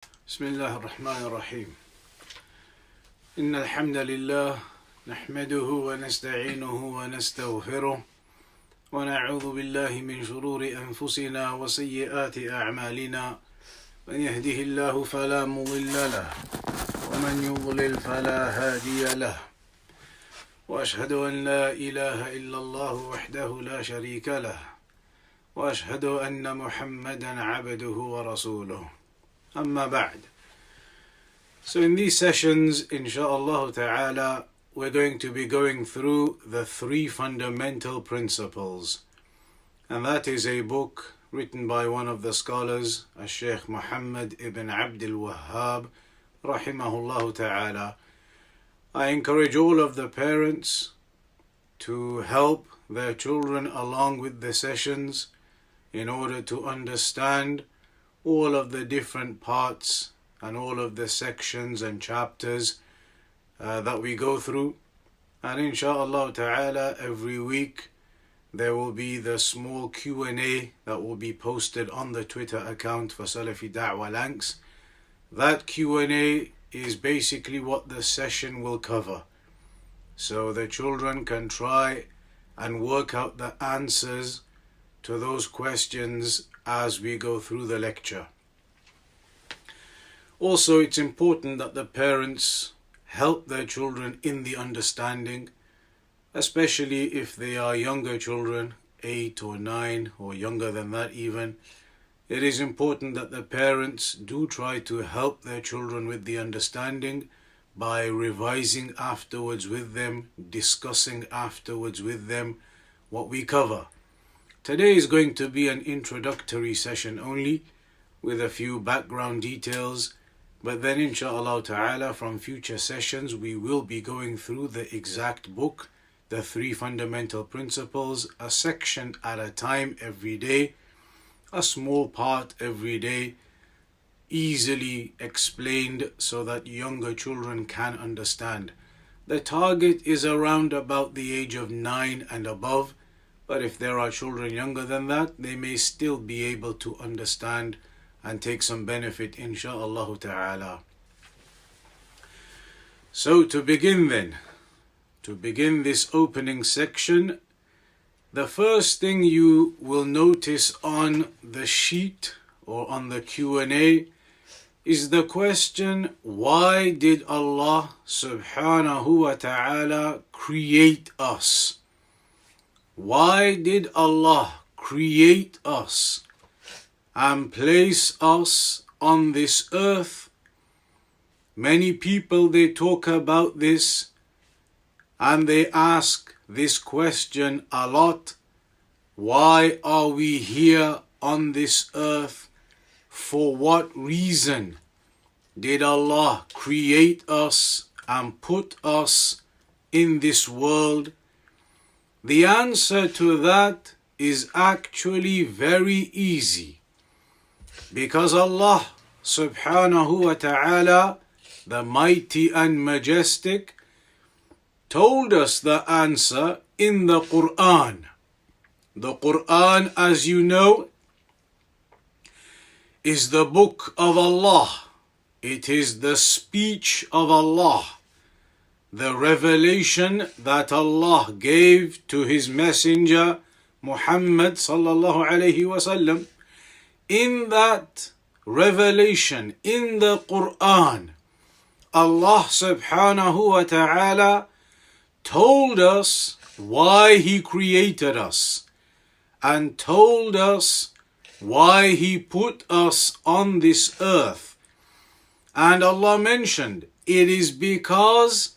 بسم الله الرحمن الرحيم إن الحمد لله نحمده ونستعينه ونستغفره ونعوذ بالله من شرور أنفسنا وسيئات أعمالنا من يهده الله فلا مضل له ومن يضلل فلا هادي له وأشهد أن لا إله إلا الله وحده لا شريك له وأشهد أن محمدا عبده ورسوله Amma ba'd. So in these sessions, insha'Allah ta'ala, we're going to be going through the three fundamental principles. And that is a book written by one of the scholars, Shaykh Muhammad ibn Abdul Wahhab, rahimahullah ta'ala. I encourage all of the parents to help their children along with the sessions in order to understand all of the different parts and all of the sections and chapters that we go through. And insha'Allah ta'ala, every week there will be the small Q&A that will be posted on the Twitter account for Salafi Da'wah Lanks. That Q&A is basically what the session will cover. So the children can try and work out the answers to those questions as we go through the lecture. Also, it's important that the parents help their children in the understanding, especially if they are younger children, 8 or 9 or younger than that even. It is important that the parents do try to help their children with the understanding by revising afterwards with them, discussing afterwards with them what we cover. Today is going to be an introductory session only with a few background details, but then insha'Allah ta'ala from future sessions we will be going through the exact book, the three fundamental principles, a section at a time every day, a small part every day, easily explained so that younger children can understand. The target is around about the age of 9 and above. But if there are children younger than that, they may still be able to understand and take some benefit, insha'Allah ta'ala. So to begin this opening section, the first thing you will notice on the sheet or on the Q&A is the question, why did Allah subhanahu wa ta'ala create us? Why did Allah create us and place us on this earth? Many people, they talk about this and they ask this question a lot. Why are we here on this earth? For what reason did Allah create us and put us in this world? The answer to that is actually very easy, because Allah subhanahu wa ta'ala, the mighty and majestic, told us the answer in the Quran. The Quran, as you know, is the book of Allah. It is the speech of Allah, the revelation that Allah gave to His Messenger Muhammad sallallahu alayhi wasallam. In that revelation, in the Quran, Allah subhanahu wa ta'ala told us why He created us and told us why He put us on this earth. And Allah mentioned, it is because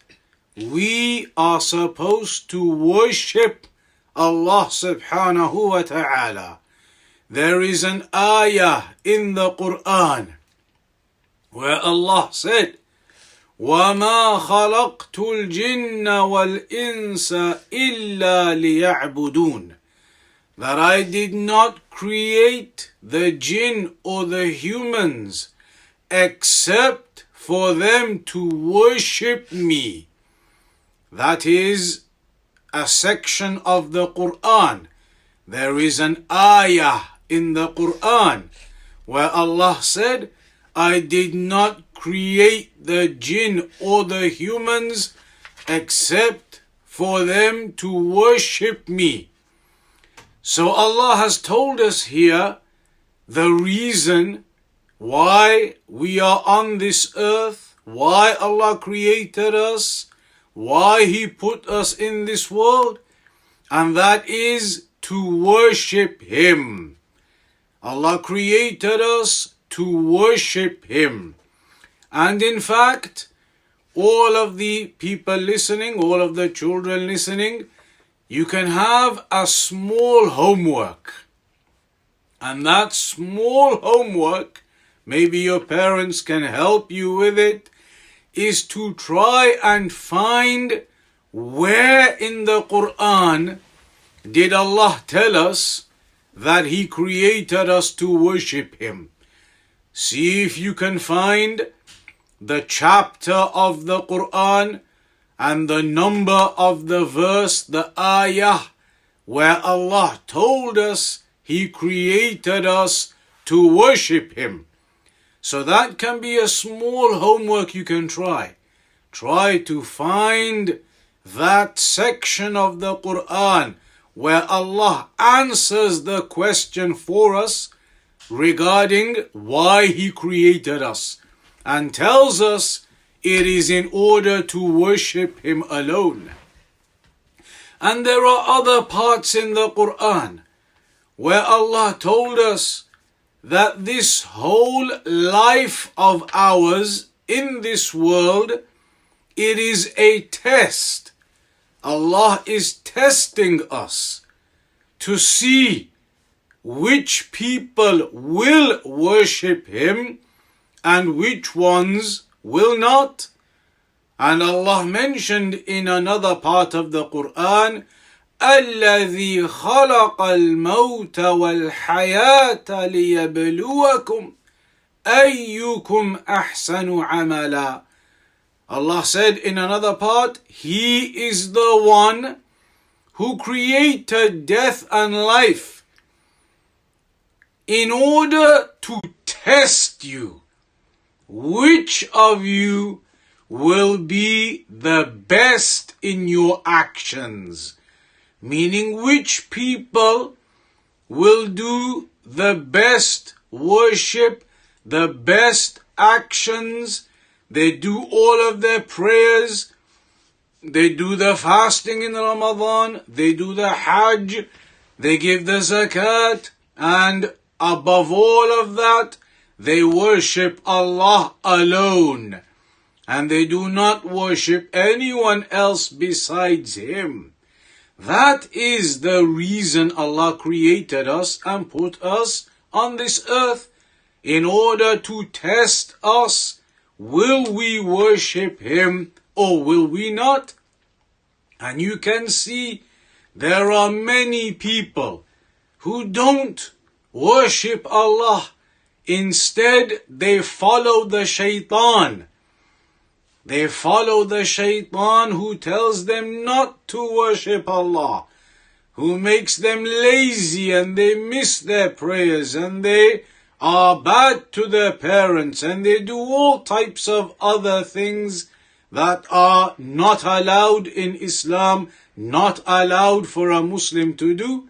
we are supposed to worship Allah subhanahu wa ta'ala. There is an ayah in the Quran where Allah said, وَمَا خَلَقْتُ الْجِنَّ وَالْإِنسَ إِلَّا لِيَعْبُدُونَ, that I did not create the jinn or the humans except for them to worship me. That is a section of the Quran. There is an ayah in the Quran where Allah said, I did not create the jinn or the humans except for them to worship me. So Allah has told us here the reason why we are on this earth, why Allah created us, why He put us in this world, and that is to worship Him. Allah created us to worship Him. And in fact, all of the people listening, all of the children listening, you can have a small homework. And that small homework, maybe your parents can help you with it, is to try and find where in the Quran did Allah tell us that He created us to worship Him. See if you can find the chapter of the Quran and the number of the verse, the ayah, where Allah told us He created us to worship Him. So that can be a small homework you can try. Try to find that section of the Quran where Allah answers the question for us regarding why He created us and tells us it is in order to worship Him alone. And there are other parts in the Quran where Allah told us that this whole life of ours in this world, it is a test. Allah is testing us to see which people will worship Him and which ones will not. And Allah mentioned in another part of the Quran, الذي خلق الموت والحياة ليبلوكم أيكم أحسن عملا. Allah said in another part, He is the one who created death and life in order to test you. Which of you will be the best in your actions? Meaning, which people will do the best worship, the best actions. They do all of their prayers. They do the fasting in Ramadan. They do the Hajj. They give the zakat. And above all of that, they worship Allah alone. And they do not worship anyone else besides Him. That is the reason Allah created us and put us on this earth, in order to test us. Will we worship Him or will we not? And you can see there are many people who don't worship Allah. Instead, they follow the shaitan. They follow the shaitan who tells them not to worship Allah, who makes them lazy and they miss their prayers and they are bad to their parents and they do all types of other things that are not allowed in Islam, not allowed for a Muslim to do.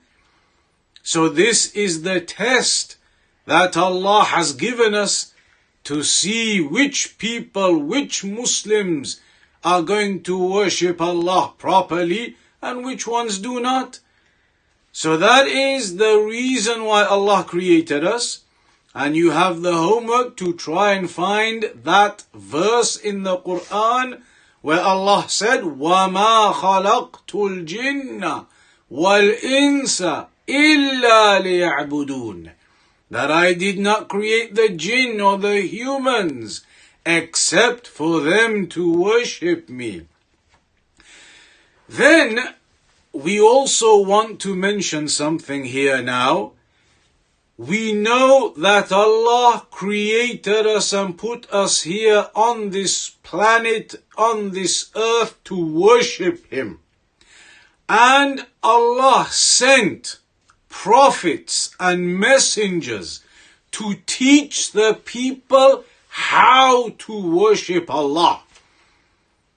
So this is the test that Allah has given us to see which people, which Muslims are going to worship Allah properly and which ones do not. So that is the reason why Allah created us. And you have the homework to try and find that verse in the Quran where Allah said, وَمَا خَلَقْتُ الْجِنَّ وَالْإِنسَ إِلَّا لِيَعْبُدُونَ. That I did not create the jinn or the humans except for them to worship me. Then we also want to mention something here now. We know that Allah created us and put us here on this planet, on this earth, to worship Him. And Allah sent prophets and messengers to teach the people how to worship Allah.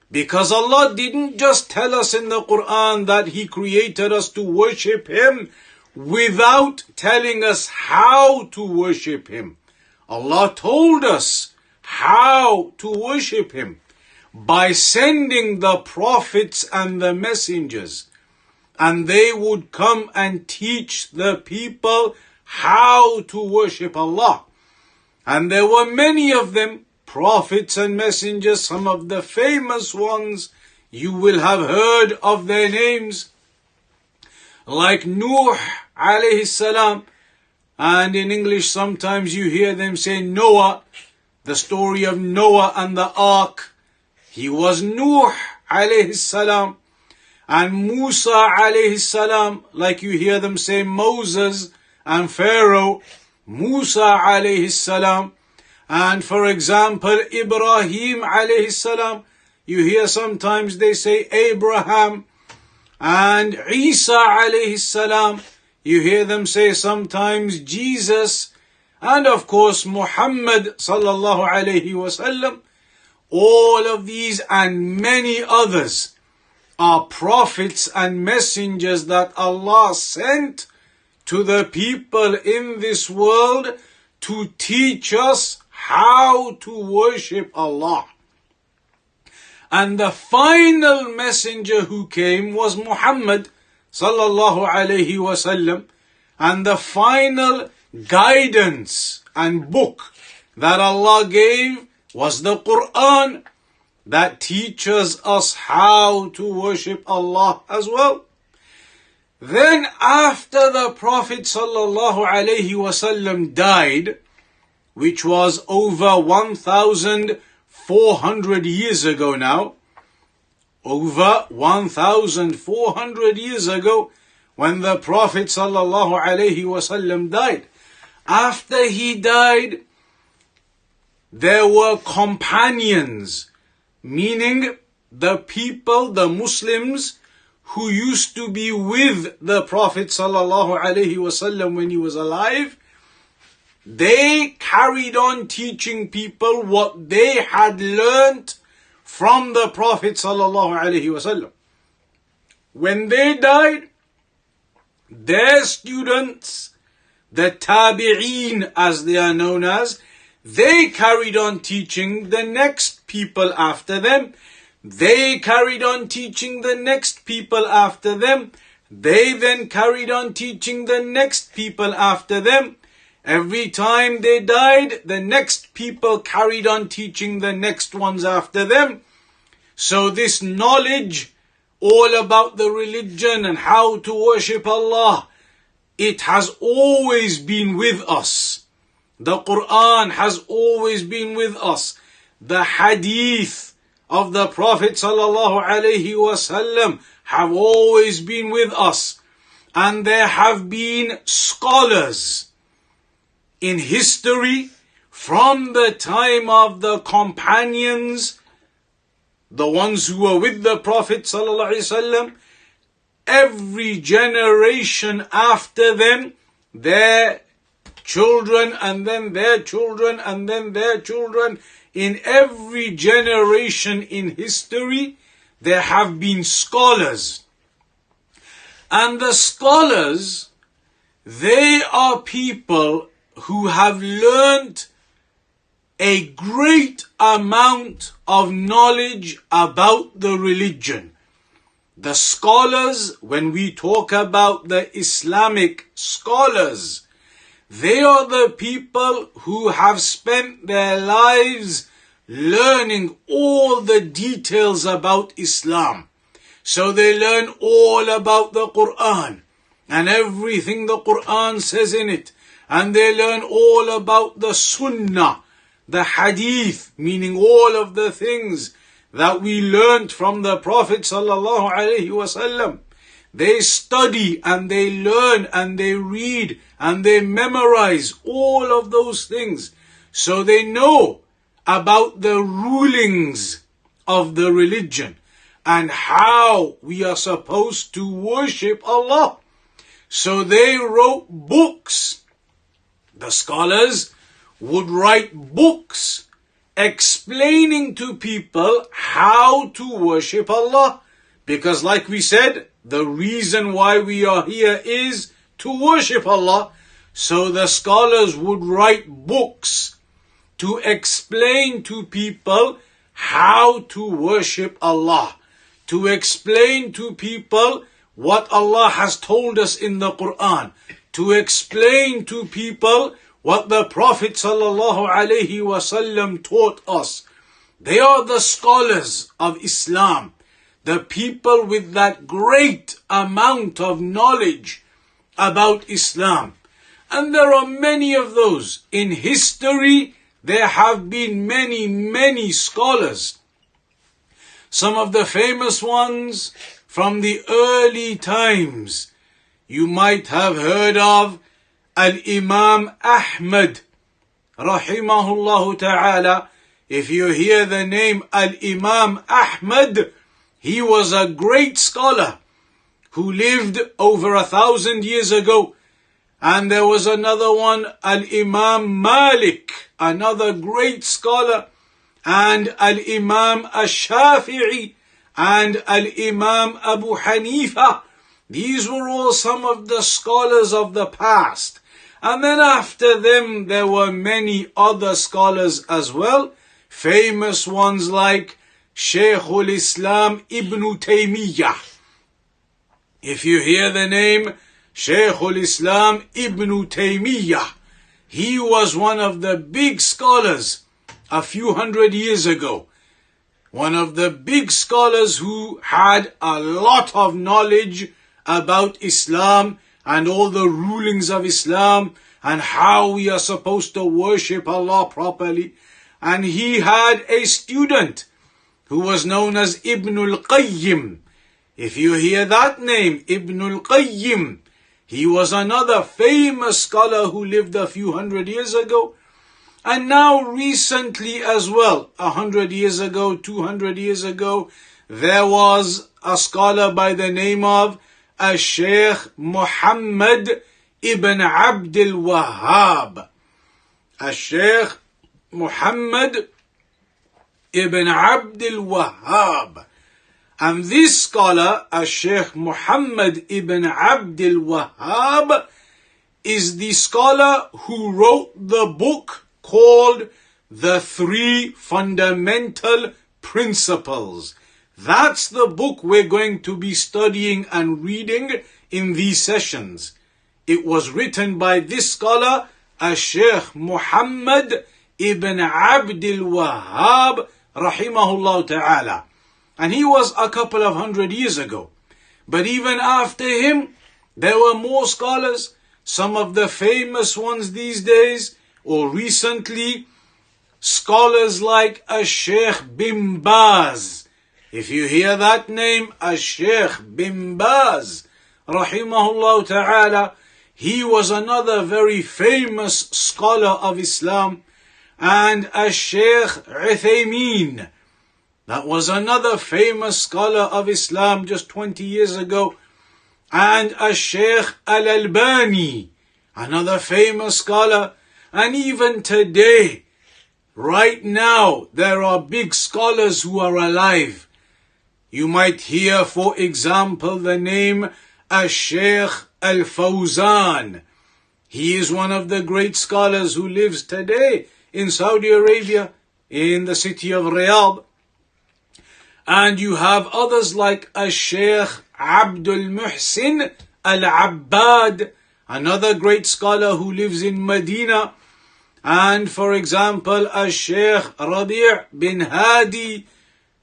Because Allah didn't just tell us in the Quran that He created us to worship Him without telling us how to worship Him. Allah told us how to worship Him by sending the prophets and the messengers. And they would come and teach the people how to worship Allah. And there were many of them, prophets and messengers. Some of the famous ones, you will have heard of their names, like Nuh alayhi salam. And in English sometimes you hear them say Noah, the story of Noah and the ark. He was Nuh alayhi salam. And Musa alayhi salam, like you hear them say Moses and Pharaoh, Musa alayhi salam. And for example, Ibrahim alayhi salam, you hear sometimes they say Abraham. And Isa alayhi salam, you hear them say sometimes Jesus. And of course Muhammad sallallahu alayhi wasallam. All of these and many others are prophets and messengers that Allah sent to the people in this world to teach us how to worship Allah. And the final messenger who came was Muhammad sallallahu alayhi wasallam. And the final guidance and book that Allah gave was the Quran, that teaches us how to worship Allah as well. Then after the Prophet sallallahu alaihi wasallam died, which was over 1,400 years ago now, over 1,400 years ago, when the Prophet sallallahu alaihi wasallam died. After he died, there were companions, meaning the people, the Muslims, who used to be with the Prophet sallallahu alaihi wasallam when he was alive. They carried on teaching people what they had learnt from the Prophet sallallahu alaihi wasallam. When they died, their students, the tabi'een as they are known as, they carried on teaching the next people after them. They carried on teaching the next people after them. They then carried on teaching the next people after them. Every time they died, the next people carried on teaching the next ones after them. So this knowledge all about the religion and how to worship Allah, it has always been with us. The Quran has always been with us. The hadith of the Prophet sallallahu alaihi wasallam have always been with us. And there have been scholars in history from the time of the companions, the ones who were with the Prophet sallallahu alaihi wasallam. Every generation after them, their children and then their children and then their children. In every generation in history, there have been scholars. And the scholars, they are people who have learnt a great amount of knowledge about the religion. The scholars, when we talk about the Islamic scholars, they are the people who have spent their lives learning all the details about Islam. So they learn all about the Quran and everything the Quran says in it. And they learn all about the Sunnah, the Hadith, meaning all of the things that we learnt from the Prophet sallallahu alaihi wasallam. They study and they learn and they read and they memorize all of those things. So they know about the rulings of the religion and how we are supposed to worship Allah. So they wrote books. The scholars would write books explaining to people how to worship Allah. Because like we said, the reason why we are here is to worship Allah. So the scholars would write books to explain to people how to worship Allah, to explain to people what Allah has told us in the Quran, to explain to people what the Prophet ﷺ taught us. They are the scholars of Islam, the people with that great amount of knowledge about Islam. And there are many of those. In history, there have been many scholars. Some of the famous ones from the early times, you might have heard of Al-Imam Ahmad, rahimahullah ta'ala. If you hear the name Al-Imam Ahmad, he was a great scholar who lived over 1,000 years ago. And there was another one, Al-Imam Malik, another great scholar, and Al-Imam Ash-Shafi'i, and Al-Imam Abu Hanifa. These were all some of the scholars of the past. And then after them, there were many other scholars as well. Famous ones like Shaykhul Islam Ibn Taymiyyah. If you hear the name Shaykhul Islam Ibn Taymiyyah, he was one of the big scholars a few hundred years ago. One of the big scholars who had a lot of knowledge about Islam and all the rulings of Islam and how we are supposed to worship Allah properly. And he had a student who was known as Ibn al-Qayyim. If you hear that name, Ibn al-Qayyim, he was another famous scholar who lived a few hundred years ago. And now recently as well, 100 years ago, 200 years ago, there was a scholar by the name of Shaykh Muhammad ibn Abd al-Wahhab. Shaykh Muhammad ibn Abd al-Wahhab. And this scholar, Shaykh Muhammad ibn Abd al-Wahhab, is the scholar who wrote the book called The Three Fundamental Principles. That's the book we're going to be studying and reading in these sessions. It was written by this scholar, Shaykh Muhammad ibn Abd al-Wahhab, rahimahullah ta'ala. And he was a couple of 100 years ago. But even after him, there were more scholars. Some of the famous ones these days, or recently, scholars like Shaykh bin Baz. If you hear that name, Shaykh bin Baz, rahimahullah ta'ala, he was another very famous scholar of Islam. And Shaykh Uthaymeen, that was another famous scholar of Islam just 20 years ago. And Shaykh Al-Albani, another famous scholar. And even today, right now, there are big scholars who are alive. You might hear, for example, the name Shaykh Al-Fawzan. He is one of the great scholars who lives today in Saudi Arabia, in the city of Riyadh. And you have others like Shaykh Abdul Muhsin Al-Abbad, another great scholar who lives in Medina. And for example, Shaykh Rabi' bin Hadi,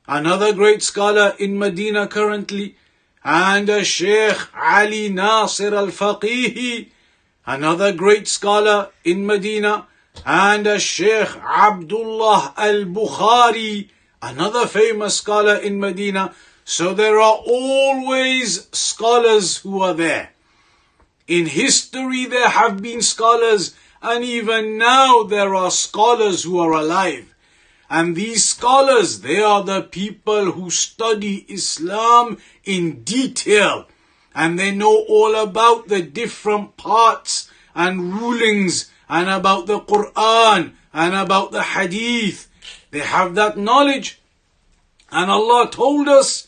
another great scholar in Medina currently. And Shaykh Ali Nasir Al-Faqihi, another great scholar in Medina. And Shaykh Abdullah Al-Bukhari, another famous scholar in Medina. So there are always scholars who are there. In history there have been scholars, and even now there are scholars who are alive. And these scholars, they are the people who study Islam in detail. And they know all about the different parts and rulings, and about the Quran, and about the Hadith. They have that knowledge. And Allah told us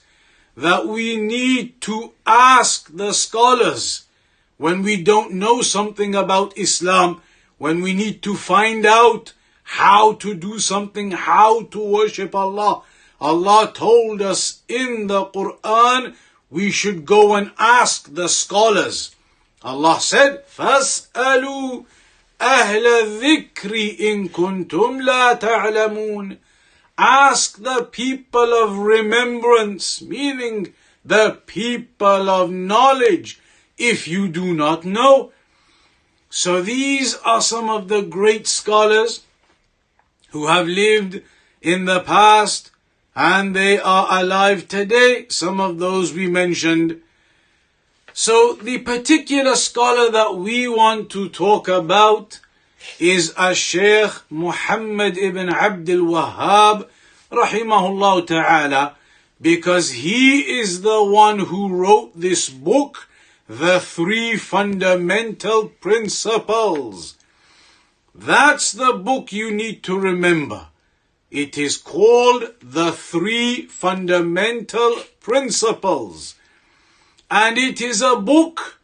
that we need to ask the scholars when we don't know something about Islam, when we need to find out how to do something, how to worship Allah. Allah told us in the Quran we should go and ask the scholars. Allah said, فَاسْأَلُوا أَهْلَ الذِّكْرِ إِن كُنْتُمْ لَا تَعْلَمُونَ. Ask the people of remembrance, meaning the people of knowledge, if you do not know. So these are some of the great scholars who have lived in the past and they are alive today. Some of those we mentioned. So the particular scholar that we want to talk about is Shaykh Muhammad ibn Abdul Wahhab rahimahullah ta'ala, because he is the one who wrote this book, The Three Fundamental Principles. That's the book you need to remember. It is called The Three Fundamental Principles. And it is a book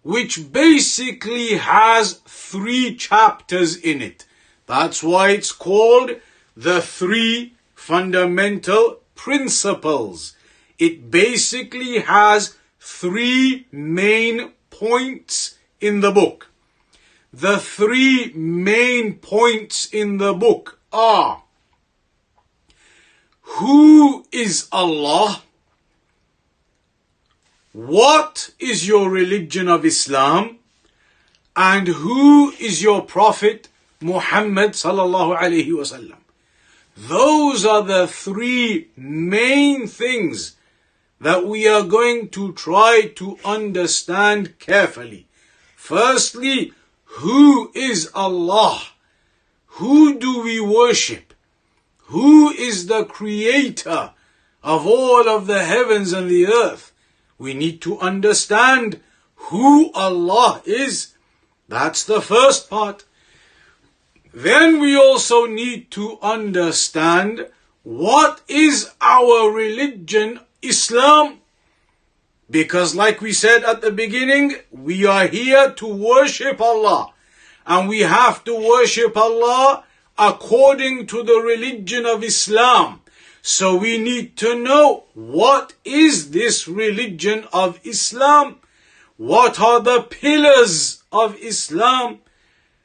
which basically has 3 chapters in it. That's why it's called The Three Fundamental Principles. It basically has 3 main points in the book. The 3 main points in the book are: who is Allah? What is your religion of Islam? And who is your Prophet Muhammad sallallahu alaihi wasallam? Those are the 3 main things that we are going to try to understand carefully. Firstly, who is Allah? Who do we worship? Who is the creator of all of the heavens and the earth? We need to understand who Allah is. That's the first part. Then we also need to understand what is our religion, Islam. Because like we said at the beginning, we are here to worship Allah. And we have to worship Allah according to the religion of Islam. So we need to know, what is this religion of Islam? What are the pillars of Islam?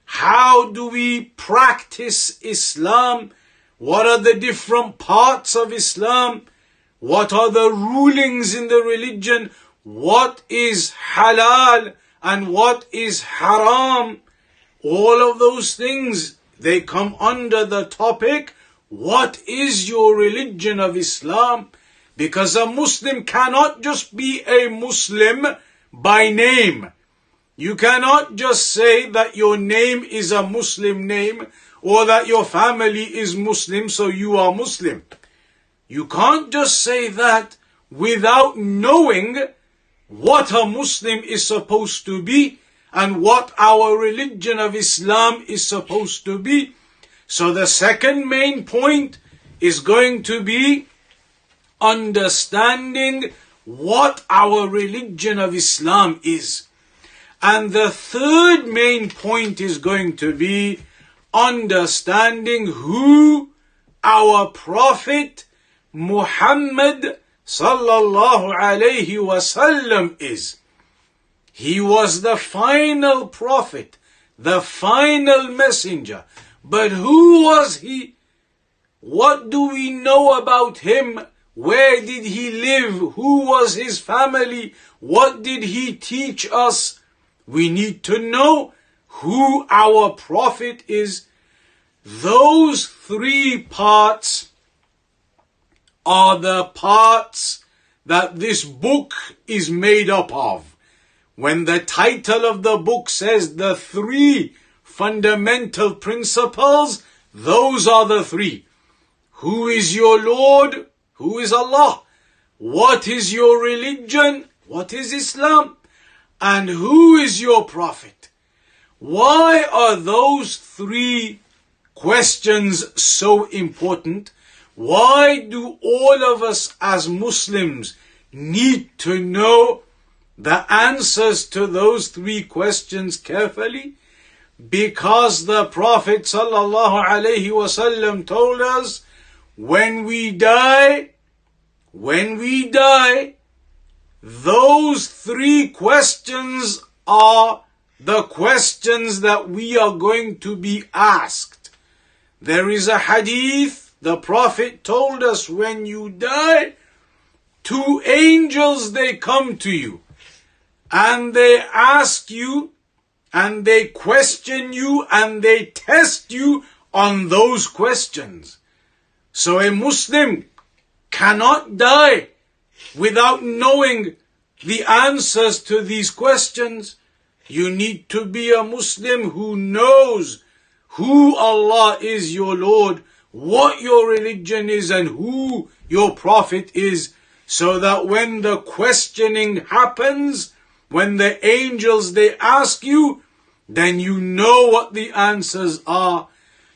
How do we practice Islam? What are the different parts of Islam? What are the rulings in the religion? What is halal and what is haram? All of those things, they come under the topic, what is your religion of Islam? Because a Muslim cannot just be a Muslim by name. You cannot just say that your name is a Muslim name or that your family is Muslim, so you are Muslim. You can't just say that without knowing what a Muslim is supposed to be and what our religion of Islam is supposed to be. So the second main point is going to be understanding what our religion of Islam is. And the third main point is going to be understanding who our Prophet Muhammad sallallahu alayhi wasallam is. He was the final prophet, the final messenger. But who was he? What do we know about him? Where did he live? Who was his family? What did he teach us? We need to know who our prophet is. Those 3 parts are the parts that this book is made up of. When the title of the book says the 3 fundamental principles, those are the 3. Who is your Lord? Who is Allah? What is your religion? What is Islam? And who is your Prophet? Why are those 3 questions so important? Why do all of us as Muslims need to know the answers to those three questions carefully? Because the Prophet ﷺ told us, when we die, those three questions are the questions that we are going to be asked. There is a hadith, the Prophet told us, when you die, two angels, they come to you and they ask you and they question you and they test you on those questions. So a Muslim cannot die without knowing the answers to these questions. You need to be a Muslim who knows who Allah is, your Lord, what your religion is, and who your Prophet is, so that when the questioning happens, when the angels, they ask you, then you know what the answers are.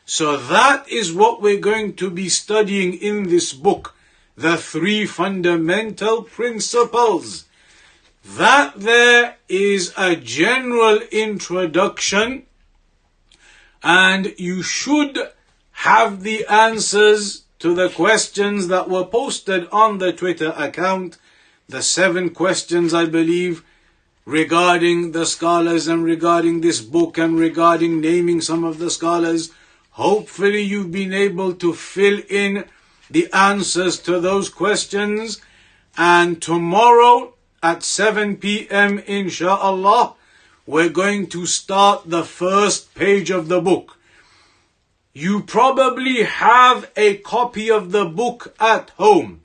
So that is what we're going to be studying in this book, the three fundamental principles. That there is a general introduction, and you should have the answers to the questions that were posted on the Twitter account, the 7 questions, I believe, regarding the scholars and regarding this book and regarding naming some of the scholars. Hopefully you've been able to fill in the answers to those questions, and tomorrow at 7 p.m. inshallah, we're going to start the first page of the book. You probably have a copy of the book at home,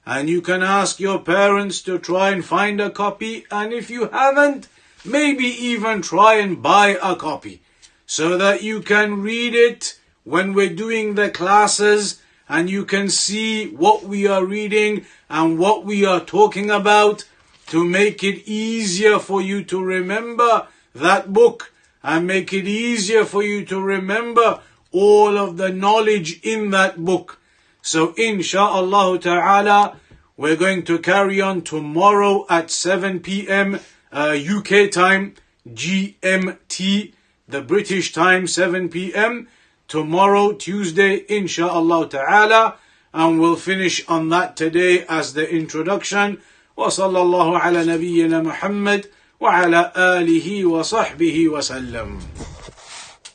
and you can ask your parents to try and find a copy, and if you haven't, maybe even try and buy a copy so that you can read it when we're doing the classes and you can see what we are reading and what we are talking about, to make it easier for you to remember that book and make it easier for you to remember all of the knowledge in that book. So insha'Allah ta'ala, we're going to carry on tomorrow at 7 p.m. UK time, GMT, the British time, 7 p.m. Tomorrow, Tuesday, insha'Allah ta'ala, and we'll finish on that today as the introduction. وصلى الله على نبينا محمد وعلى آله وصحبه وسلم.